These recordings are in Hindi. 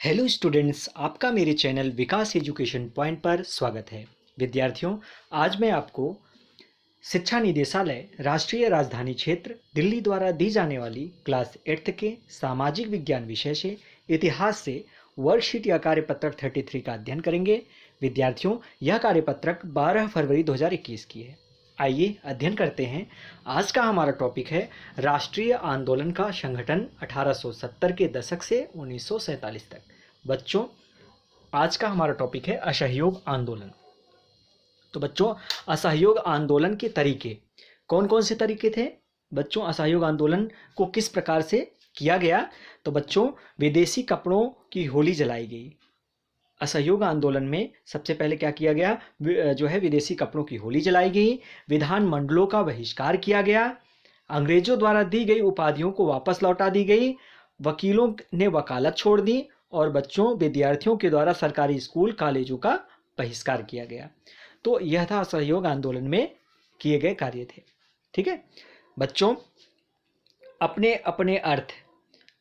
हेलो स्टूडेंट्स, आपका मेरे चैनल विकास एजुकेशन पॉइंट पर स्वागत है। विद्यार्थियों, आज मैं आपको शिक्षा निदेशालय राष्ट्रीय राजधानी क्षेत्र दिल्ली द्वारा दी जाने वाली क्लास 8th के सामाजिक विज्ञान विषय से इतिहास से वर्कशीट या कार्यपत्रक 33 का अध्ययन करेंगे। विद्यार्थियों, यह कार्यपत्रक 12 फरवरी 2021 की है। आइए अध्ययन करते हैं। आज का हमारा टॉपिक है राष्ट्रीय आंदोलन का संगठन 1870 के दशक से 1947 तक। बच्चों, आज का हमारा टॉपिक है असहयोग आंदोलन। तो बच्चों, असहयोग आंदोलन के तरीके कौन कौन से तरीके थे? बच्चों, असहयोग आंदोलन को किस प्रकार से किया गया? तो बच्चों, विदेशी कपड़ों की होली जलाई गई। असहयोग आंदोलन में सबसे पहले क्या किया गया? जो है विदेशी कपड़ों की होली जलाई गई। विधान मंडलों का बहिष्कार किया गया। अंग्रेजों द्वारा दी गई उपाधियों को वापस लौटा दी गई। वकीलों ने वकालत छोड़ दी। और बच्चों, विद्यार्थियों के द्वारा सरकारी स्कूल कॉलेजों का बहिष्कार किया गया। तो यह था असहयोग आंदोलन में किए गए कार्य थे। ठीक है बच्चों, अपने अपने अर्थ।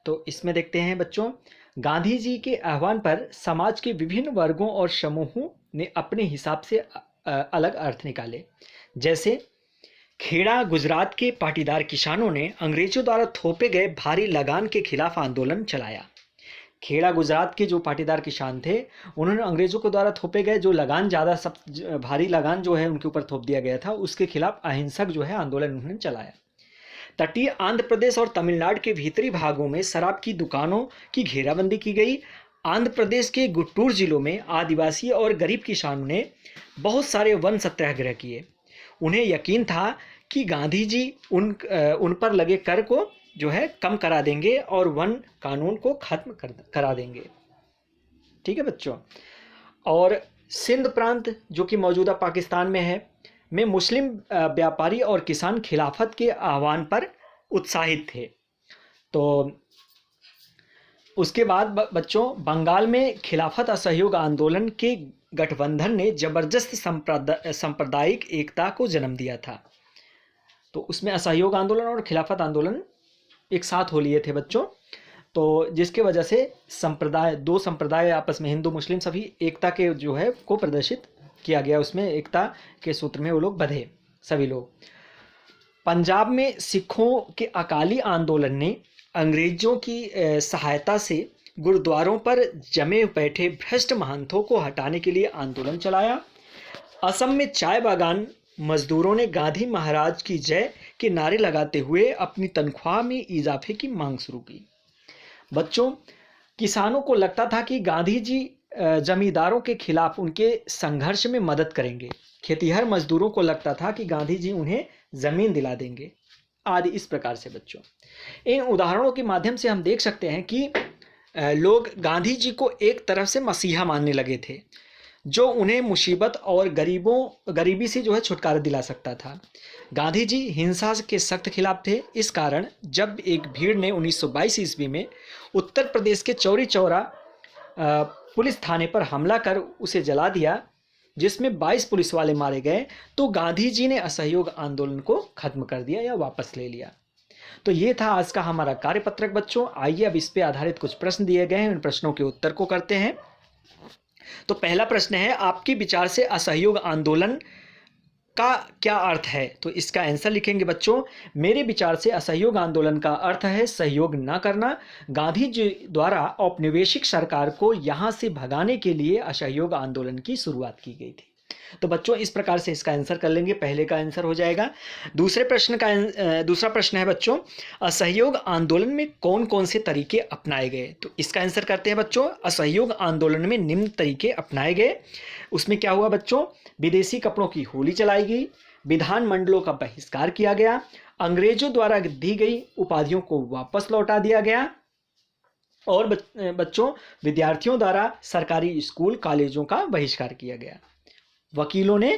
तो इसमें देखते हैं बच्चों, गांधी जी के आह्वान पर समाज के विभिन्न वर्गों और समूहों ने अपने हिसाब से अलग अर्थ निकाले। जैसे खेड़ा गुजरात के पाटीदार किसानों ने अंग्रेजों द्वारा थोपे गए भारी लगान के खिलाफ आंदोलन चलाया। खेड़ा गुजरात के जो पाटीदार किसान थे, उन्होंने अंग्रेजों के द्वारा थोपे गए जो लगान, ज़्यादा सब भारी लगान जो है उनके ऊपर थोप दिया गया था, उसके खिलाफ अहिंसक जो है आंदोलन उन्होंने चलाया। तटीय आंध्र प्रदेश और तमिलनाडु के भीतरी भागों में शराब की दुकानों की घेराबंदी की गई। आंध्र प्रदेश के गुट्टूर जिलों में आदिवासी और गरीब किसानों ने बहुत सारे वन सत्याग्रह किए। उन्हें यकीन था कि गांधी जी उन पर लगे कर को जो है कम करा देंगे और वन कानून को खत्म करा देंगे। ठीक है बच्चों। और सिंध प्रांत जो कि मौजूदा पाकिस्तान में है, में मुस्लिम व्यापारी और किसान खिलाफत के आह्वान पर उत्साहित थे। तो उसके बाद बच्चों, बंगाल में खिलाफत असहयोग आंदोलन के गठबंधन ने जबरदस्त सांप्रदायिक एकता को जन्म दिया था। तो उसमें असहयोग आंदोलन और खिलाफत आंदोलन एक साथ हो लिए थे बच्चों। तो जिसके वजह से दो संप्रदाय आपस में, हिंदू मुस्लिम सभी एकता के जो है को प्रदर्शित किया गया। उसमें एकता के सूत्र में वो लोग बंधे सभी लोग। पंजाब में सिखों के अकाली आंदोलन ने अंग्रेजों की सहायता से गुरुद्वारों पर जमे बैठे भ्रष्ट महंतों को हटाने के लिए आंदोलन चलाया। असम में चाय बागान मजदूरों ने गांधी महाराज की जय के नारे लगाते हुए अपनी तनख्वाह में इजाफे की मांग शुरू की। बच्चों, किसानों को लगता था कि गांधी जी जमींदारों के खिलाफ उनके संघर्ष में मदद करेंगे। खेतीहर मजदूरों को लगता था कि गांधी जी उन्हें जमीन दिला देंगे, आदि इस प्रकार से। बच्चों, इन उदाहरणों के माध्यम से हम देख सकते हैं कि लोग गांधी जी को एक तरफ से मसीहा मानने लगे थे, जो उन्हें मुसीबत और गरीबी से जो है छुटकारा दिला सकता था। गांधी जी हिंसा के सख्त खिलाफ थे। इस कारण जब एक भीड़ ने 1922 ईस्वी में उत्तर प्रदेश के चौरी चौरा पुलिस थाने पर हमला कर उसे जला दिया, जिसमें 22 पुलिस वाले मारे गए, तो गांधी जी ने असहयोग आंदोलन को खत्म कर दिया या वापस ले लिया। तो ये था आज का हमारा कार्यपत्रक बच्चों। आइए अब इस पे आधारित कुछ प्रश्न दिए गए हैं, उन प्रश्नों के उत्तर को करते हैं। तो पहला प्रश्न है, आपके विचार से असहयोग आंदोलन का क्या अर्थ है? तो इसका आंसर लिखेंगे बच्चों। मेरे विचार से असहयोग आंदोलन का अर्थ है सहयोग न करना। गांधी जी द्वारा औपनिवेशिक सरकार को यहां से भगाने के लिए असहयोग आंदोलन की शुरुआत की गई थी। तो बच्चों, इस प्रकार से इसका आंसर कर लेंगे, पहले का आंसर हो जाएगा। दूसरा प्रश्न है बच्चों, असहयोग आंदोलन में कौन कौन से तरीके अपनाए गए? तो इसका आंसर करते हैं बच्चों। असहयोग आंदोलन में निम्न तरीके अपनाए गए। उसमें क्या हुआ बच्चों? विदेशी कपड़ों की होली चलाई गई। विधान मंडलों का बहिष्कार किया गया। अंग्रेजों द्वारा दी गई उपाधियों को वापस लौटा दिया गया। और बच्चों, विद्यार्थियों द्वारा सरकारी स्कूल कॉलेजों का बहिष्कार किया गया। वकीलों ने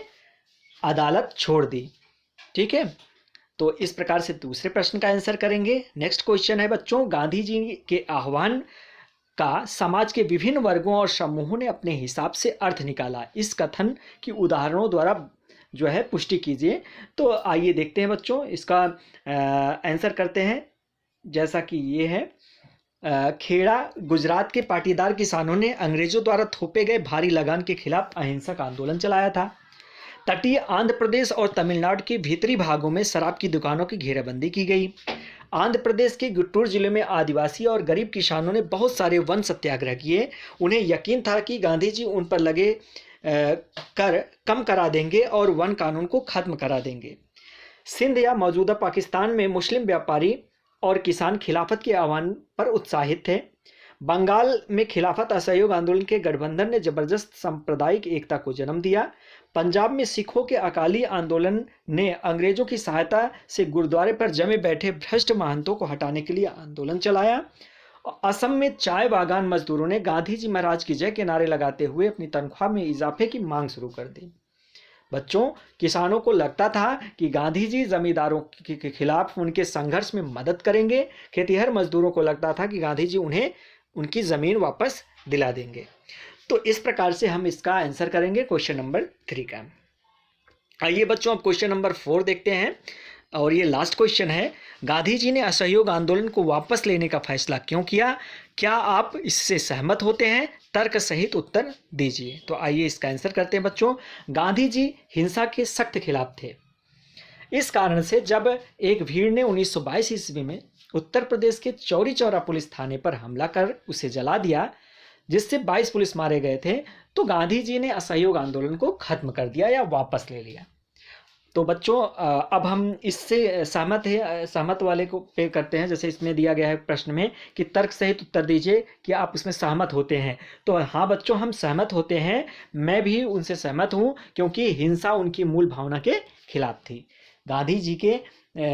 अदालत छोड़ दी। ठीक है, तो इस प्रकार से दूसरे प्रश्न का आंसर करेंगे। नेक्स्ट क्वेश्चन है बच्चों, गांधी जी के आह्वान का समाज के विभिन्न वर्गों और समूहों ने अपने हिसाब से अर्थ निकाला। इस कथन की उदाहरणों द्वारा जो है पुष्टि कीजिए। तो आइए देखते हैं बच्चों, इसका आंसर करते हैं। जैसा कि ये है खेड़ा गुजरात के पाटीदार किसानों ने अंग्रेजों द्वारा थोपे गए भारी लगान के खिलाफ अहिंसक आंदोलन चलाया था। तटीय आंध्र प्रदेश और तमिलनाडु के भीतरी भागों में शराब की दुकानों की घेराबंदी की गई। आंध्र प्रदेश के गुंटूर जिले में आदिवासी और गरीब किसानों ने बहुत सारे वन सत्याग्रह किए। उन्हें यकीन था कि गांधी जी उन पर लगे कर कम करा देंगे और वन कानून को खत्म करा देंगे। सिंध या मौजूदा पाकिस्तान में मुस्लिम व्यापारी और किसान खिलाफत के आह्वान पर उत्साहित थे। बंगाल में खिलाफत असहयोग आंदोलन के गठबंधन ने जबरदस्त सांप्रदायिक एकता को जन्म दिया। पंजाब में सिखों के अकाली आंदोलन ने अंग्रेजों की सहायता से गुरुद्वारे पर जमे बैठे भ्रष्ट महंतों को हटाने के लिए आंदोलन चलाया। असम में चाय बागान मजदूरों ने गांधी जी महाराज की जय के नारे लगाते हुए अपनी तनख्वाह में इजाफे की मांग शुरू कर दी। बच्चों, किसानों को लगता था कि गांधी जी जमींदारों के खिलाफ उनके संघर्ष में मदद करेंगे। खेतीहर मजदूरों को लगता था कि गांधी जी उन्हें उनकी जमीन वापस दिला देंगे। तो इस प्रकार से हम इसका आंसर करेंगे क्वेश्चन नंबर 3 का। आइए बच्चों, अब क्वेश्चन नंबर 4 देखते हैं और ये लास्ट क्वेश्चन है। गांधी जी ने असहयोग आंदोलन को वापस लेने का फैसला क्यों किया? क्या आप इससे सहमत होते हैं? तर्क सहित उत्तर दीजिए। तो आइए इसका आंसर करते हैं बच्चों। गांधी जी हिंसा के सख्त खिलाफ थे। इस कारण से जब एक भीड़ ने 1922 ईस्वी में उत्तर प्रदेश के चौरी चौरा पुलिस थाने पर हमला कर उसे जला दिया, जिससे 22 पुलिस मारे गए थे, तो गांधी जी ने असहयोग आंदोलन को खत्म कर दिया या वापस ले लिया। तो बच्चों, अब हम इससे सहमत वाले को पे करते हैं। जैसे इसमें दिया गया है प्रश्न में कि तर्क सहित उत्तर दीजिए कि आप इसमें सहमत होते हैं। तो हाँ बच्चों, हम सहमत होते हैं। मैं भी उनसे सहमत हूँ, क्योंकि हिंसा उनकी मूल भावना के खिलाफ थी। गांधी जी के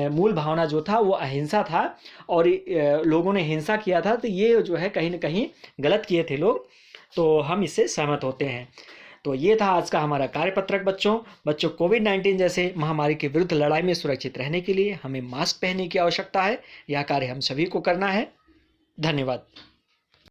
मूल भावना जो था वो अहिंसा था, और लोगों ने हिंसा किया था, तो ये जो है कहीं ना कहीं गलत किए थे लोग। तो हम इससे सहमत होते हैं। तो ये था आज का हमारा कार्यपत्रक बच्चों। कोविड-19 जैसे महामारी के विरुद्ध लड़ाई में सुरक्षित रहने के लिए हमें मास्क पहनने की आवश्यकता है। यह कार्य हम सभी को करना है। धन्यवाद।